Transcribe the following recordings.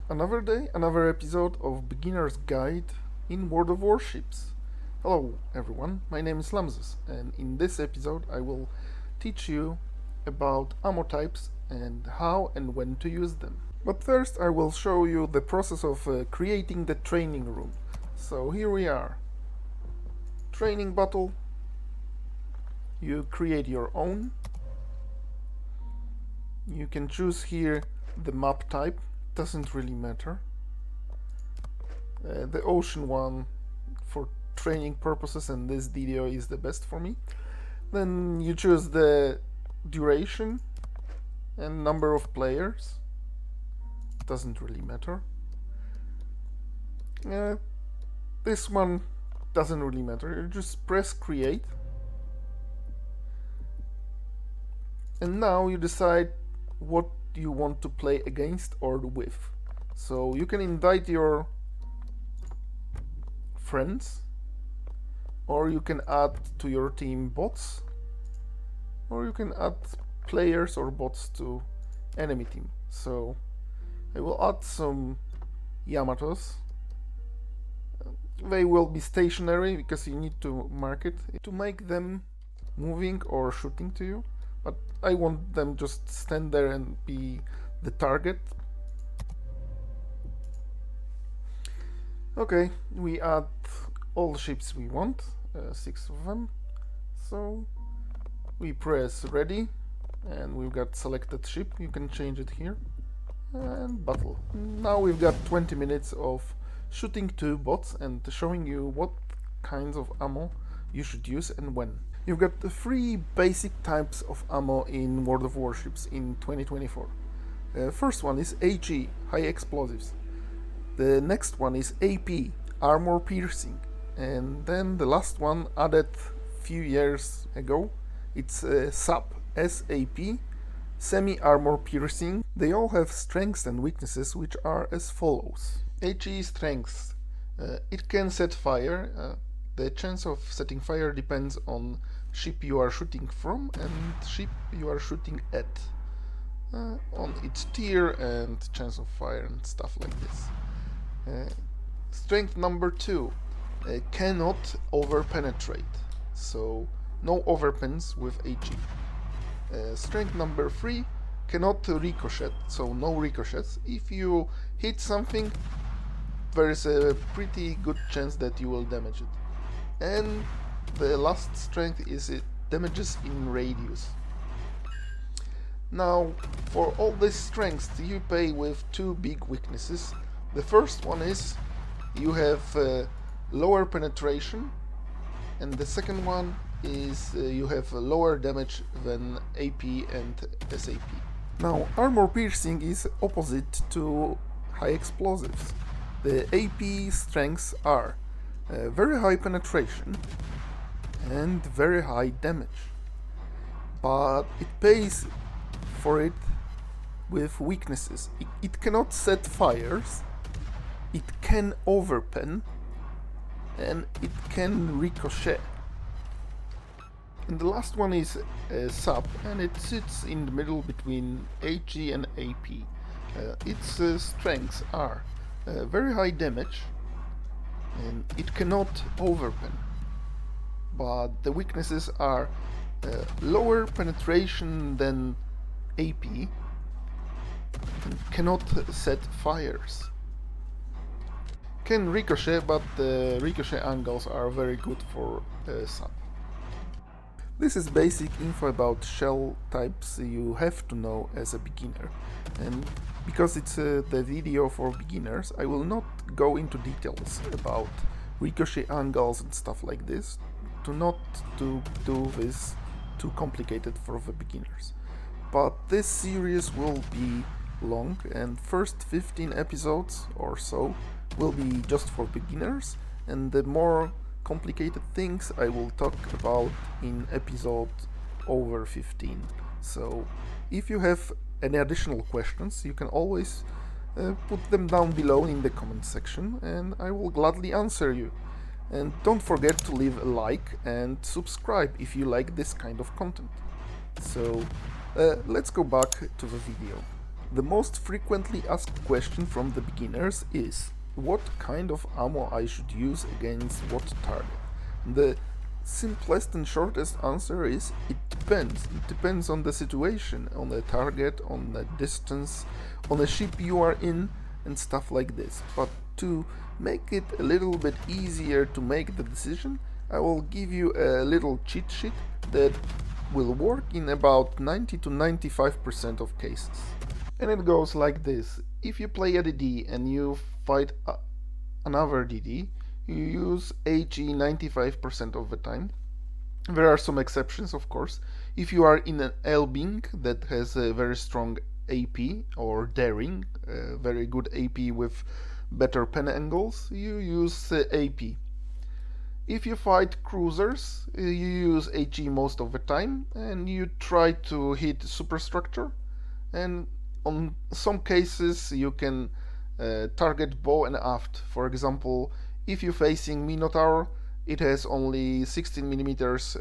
Another day, another episode of Beginner's Guide in World of Warships. Hello everyone, my name is Lamzus, and in this episode I will teach you about ammo types and how and when to use them. But first I will show you the process of creating the training room. So here we are. Training battle. You create your own. You can choose here the map type, doesn't really matter. The ocean one for training purposes, and this video is the best for me. Then you choose the duration and number of players, doesn't really matter. This one doesn't really matter, you just press create. And now you decide what you want to play against or with. So you can invite your friends, or you can add to your team bots, or you can add players or bots to enemy team. So I will add some Yamatos. They will be stationary because you need to mark it to make them moving or shooting to you. But I want them just stand there and be the target. Okay, we add all the ships we want, 6 of them. So we press ready, and we've got selected ship. You can change it here, and battle. Now we've got 20 minutes of shooting 2 bots and showing you what kinds of ammo you should use and when. You've got the 3 basic types of ammo in World of Warships in 2024. First one is HE, high explosives. The next one is AP, armor piercing. And then the last one, added few years ago, it's SAP, SAP, semi-armor piercing. They all have strengths and weaknesses, which are as follows. HE strengths. It can set fire. The chance of setting fire depends on ship you are shooting from and ship you are shooting at, on its tier and chance of fire and stuff like this. Strength number 2, cannot overpenetrate, so no overpens with HE. Strength number 3, cannot ricochet, so no ricochets. If you hit something, there is a pretty good chance that you will damage it. And the last strength is it damages in radius. Now, for all these strengths, you pay with 2 big weaknesses. The first one is you have lower penetration, and the second one is you have lower damage than AP and SAP. Now, armor piercing is opposite to high explosives. The AP strengths are very high penetration and very high damage, but it pays for it with weaknesses. It cannot set fires, it can overpen, and it can ricochet. And the last one is SAP, and it sits in the middle between HG and AP. Its strengths are very high damage, and it cannot overpen, but the weaknesses are lower penetration than AP, and cannot set fires. Can ricochet, but the ricochet angles are very good for SAP. This is basic info about shell types you have to know as a beginner, and because it's the video for beginners, I will not go into details about ricochet angles and stuff like this, not to do this too complicated for the beginners. But this series will be long, and first 15 episodes or so will be just for beginners, and the more complicated things I will talk about in episode over 15. So if you have any additional questions, you can always put them down below in the comment section, and I will gladly answer you. And don't forget to leave a like and subscribe if you like this kind of content. So let's go back to the video. The most frequently asked question from the beginners is what kind of ammo I should use against what target. The simplest and shortest answer is it depends. It depends on the situation, on the target, on the distance, on the ship you are in, and stuff like this. But to make it a little bit easier to make the decision, I will give you a little cheat sheet that will work in about 90 to 95% of cases. And it goes like this. If you play a DD and you fight another DD, you use HE 95% of the time. There are some exceptions, of course. If you are in an L-Bing that has a very strong AP or daring, very good AP with better pen angles, you use AP. If you fight cruisers, you use HE most of the time and you try to hit superstructure, and on some cases you can target bow and aft. For example, if you're facing Minotaur, it has only 16 millimeters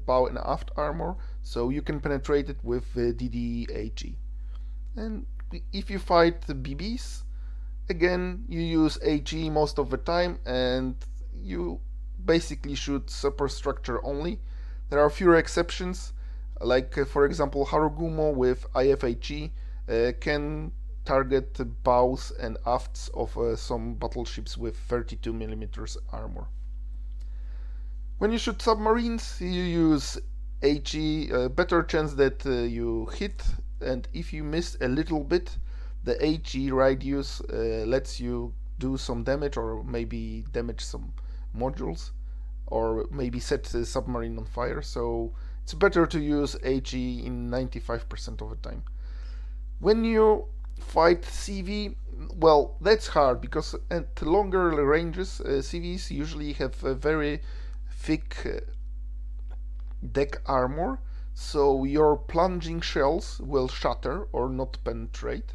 bow and aft armor, so you can penetrate it with DD-HE. And if you fight the BBs, again you use HE most of the time and you basically shoot superstructure only. There are fewer exceptions, like for example Harugumo with IFHE can target bows and afts of some battleships with 32 millimeters armor. When you shoot submarines, you use HE, better chance that you hit, and if you miss a little bit, the HE radius lets you do some damage or maybe damage some modules or maybe set the submarine on fire, so it's better to use HE in 95% of the time. When you fight CV, well, that's hard because at longer ranges, CVs usually have a very thick deck armor, so your plunging shells will shatter or not penetrate.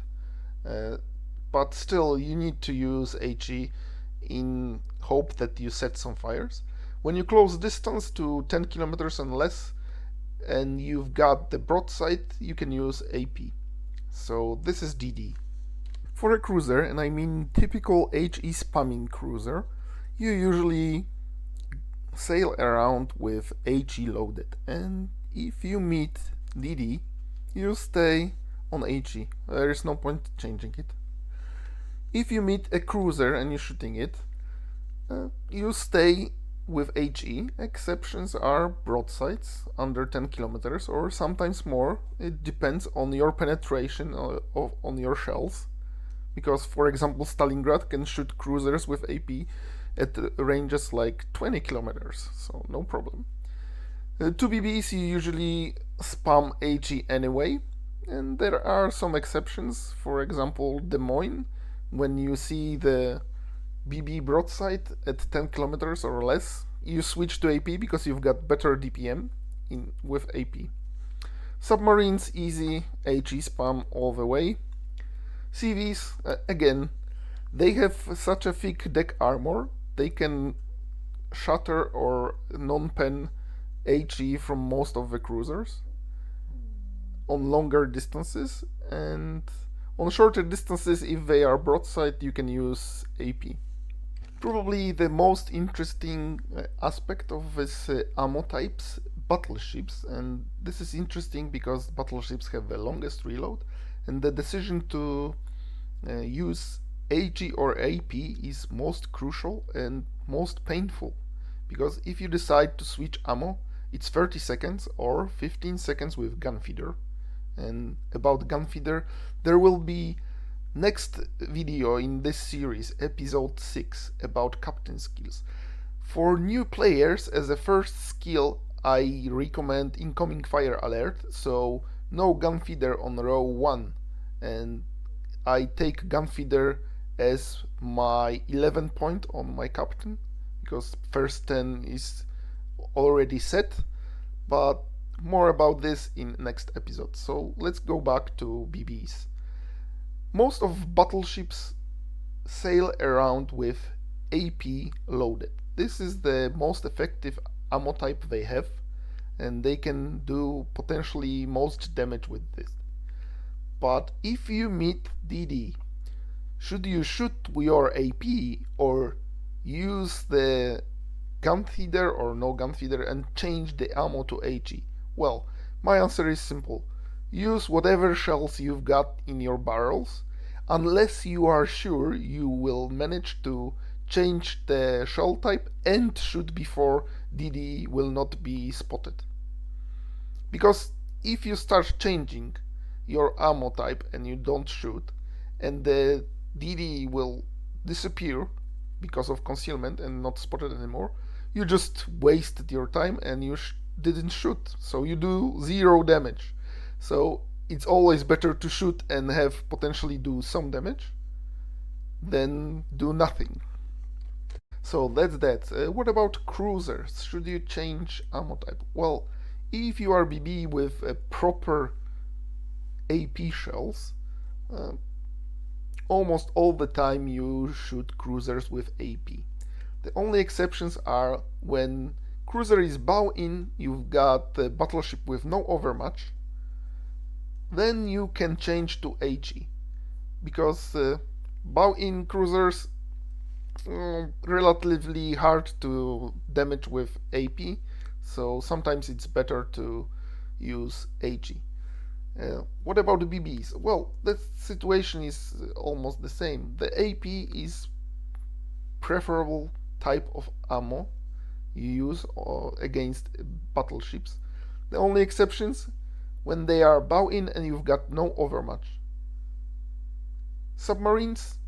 But still, you need to use HE in hope that you set some fires. When you close distance to 10 kilometers and less, and you've got the broadside, you can use AP. So this is DD. For a cruiser, and I mean typical HE spamming cruiser, you usually sail around with HE loaded, and if you meet DD, you stay on HE. There is no point changing it. If you meet a cruiser and you're shooting it, you stay with HE. Exceptions are broadsides under 10 kilometers or sometimes more. It depends on your penetration on your shells. Because, for example, Stalingrad can shoot cruisers with AP at ranges like 20 kilometers, so no problem. 2BBs you usually spam HE anyway, and there are some exceptions. For example, Des Moines, when you see the BB broadside at 10 kilometers or less, you switch to AP because you've got better DPM with AP. Submarines, easy, HE spam all the way. CVs, again, they have such a thick deck armor, they can shatter or non-pen HE from most of the cruisers on longer distances, and on shorter distances, if they are broadside, you can use AP. Probably the most interesting aspect of this ammo types, battleships, and this is interesting because battleships have the longest reload, and the decision to use HE or AP is most crucial and most painful, because if you decide to switch ammo, it's 30 seconds or 15 seconds with gunfeeder. And about gunfeeder, there will be next video in this series, episode 6, about captain skills. For new players, as a first skill, I recommend incoming fire alert, so no gunfeeder on row 1, and I take gunfeeder as my 11 point on my captain, because first 10 is already set, but more about this in next episode. So let's go back to BBs. Most of battleships sail around with AP loaded. This is the most effective ammo type they have, and they can do potentially most damage with this. But if you meet DD, should you shoot your AP or use the gun feeder or no gun feeder and change the ammo to HE? Well, my answer is simple. Use whatever shells you've got in your barrels, unless you are sure you will manage to change the shell type and shoot before DD will not be spotted. Because if you start changing your ammo type and you don't shoot, and the DD will disappear because of concealment and not spotted anymore, you just wasted your time and you didn't shoot, so you do 0 damage. So it's always better to shoot and have potentially do some damage than do nothing. So that's that. What about cruisers? Should you change ammo type? Well, if you are BB with a proper AP shells, uh, almost all the time you shoot cruisers with AP. The only exceptions are when cruiser is bow in, you've got the battleship with no overmatch, then you can change to HE, because bow in cruisers relatively hard to damage with AP, so sometimes it's better to use HE. What about the BBs? Well, the situation is almost the same. The AP is preferable type of ammo you use against battleships. The only exceptions when they are bow in and you've got no overmatch. Submarines,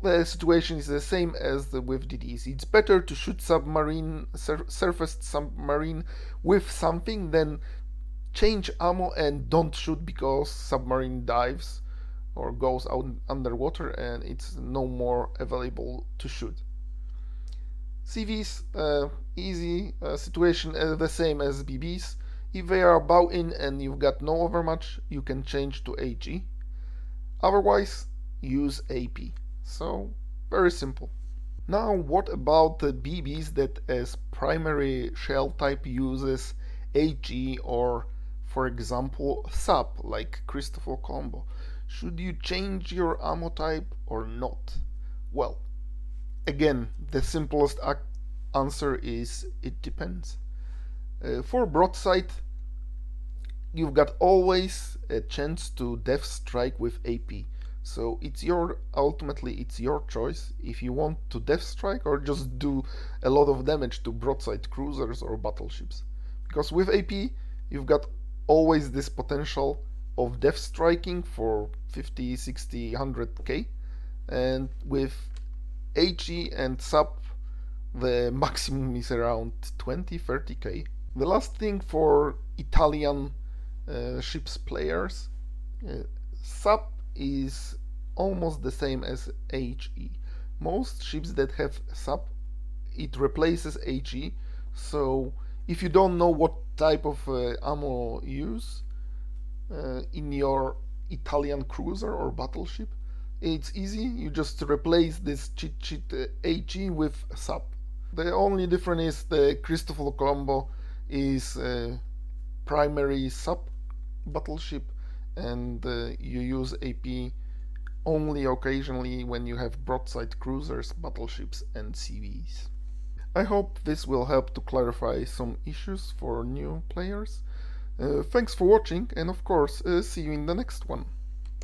the situation is the same as with DDs. It's better to shoot submarine, surfaced submarine with something than change ammo and don't shoot because submarine dives or goes out underwater and it's no more available to shoot. CVs, easy situation, the same as BBs. If they are bow in and you've got no overmatch, you can change to HE. Otherwise, use AP. So, very simple. Now, what about the BBs that as primary shell type uses HE or, for example, SAP, like Christopher Colombo? Should you change your ammo type or not? Well, again, the simplest answer is it depends. For broadside, you've got always a chance to def strike with AP. So ultimately it's your choice if you want to def strike or just do a lot of damage to broadside cruisers or battleships. Because with AP, you've got always this potential of def striking for 50, 60, 100k, and with HE and SAP the maximum is around 20, 30k. The last thing for Italian ships players, SAP is almost the same as HE. Most ships that have SAP, it replaces HE, so if you don't know what type of ammo use in your Italian cruiser or battleship, it's easy, you just replace this cheat sheet HE with SAP. The only difference is the Cristoforo Colombo is primary SAP battleship and you use AP only occasionally when you have broadside cruisers, battleships and CVs. I hope this will help to clarify some issues for new players. Thanks for watching and of course see you in the next one.